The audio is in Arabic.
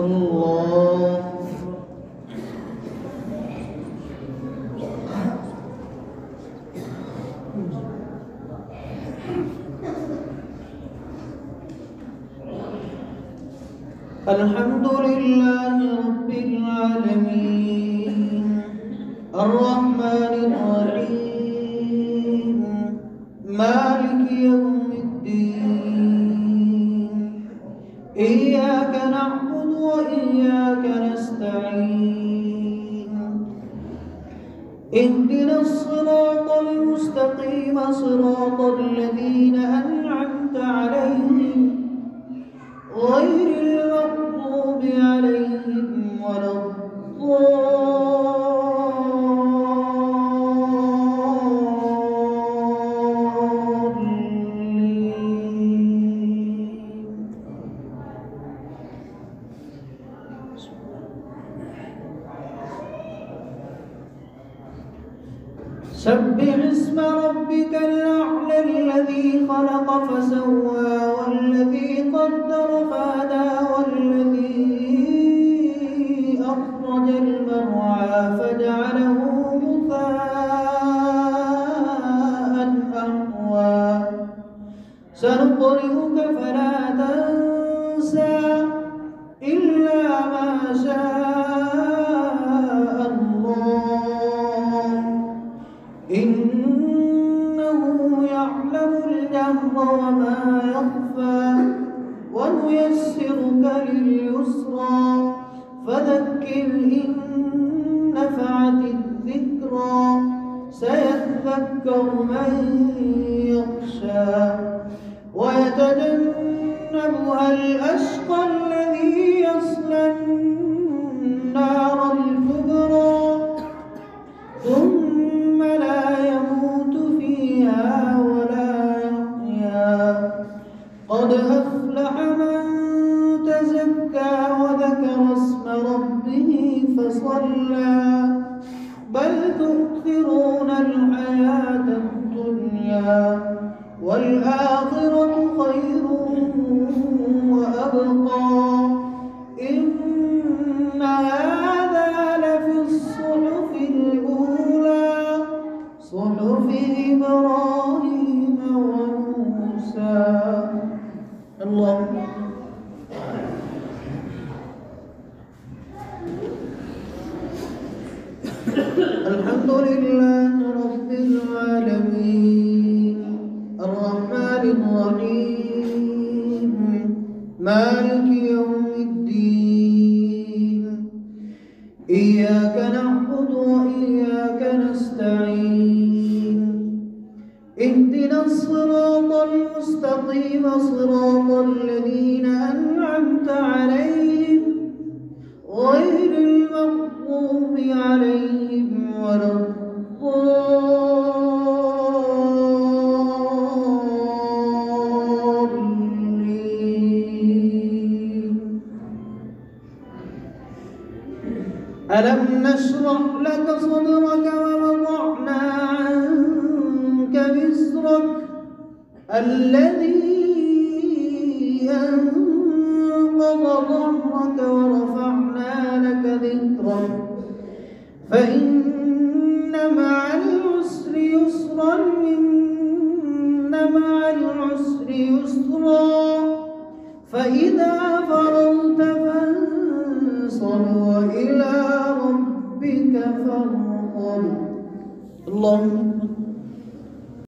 الله. الحمد لله رب العالمين الرحمن الرحيم مالك يوم الدين إياك نعبد وإياك نستعين اهدنا الصراط المستقيم صراط الذين أنعمت عليهم غير المغضوب عليهم ولا الضالين. سبح اسم ربك الأعلى الذي خلق فسوى والذي قدر فهدى والذي أخرج المرعى فجعله غثاء أحوى سنقرئك فلا تنسى إلا ما شاء الله إنه يعلم الجهر وما يخفى ونيسرك لليسرى فذكر إن نفعت الذكرى سيذكر من يخشى ويتجنبها الأشقى الذي يصلى النار الكبرى ثم لا يموت فيها ولا يحيا قد أفلح من تزكى وذكر اسم ربه فصلى بل تؤثرون الحياة الدنيا والآخرة خير وأبقى إن هذا لفي الصحف الأولى صحف إبراهيم وموسى. الله. الحمد لله رب العالمين الرحمن الرحيم مالك يوم الدين إياك نعبد وإياك نستعين اهدنا الصراط المستقيم صراط الذين أنعمت عليهم غير المغضوب عليهم ولا الضالين. ألم نشرح لك صدرك ووضعنا عنك وزرك الذي أنقض ظهرك ورفعنا لك ذكرك فإن مع العسر يسرا إن مع العسر يسرا فإذا فرغت فانصب وإلى ربك فارغب. اللهم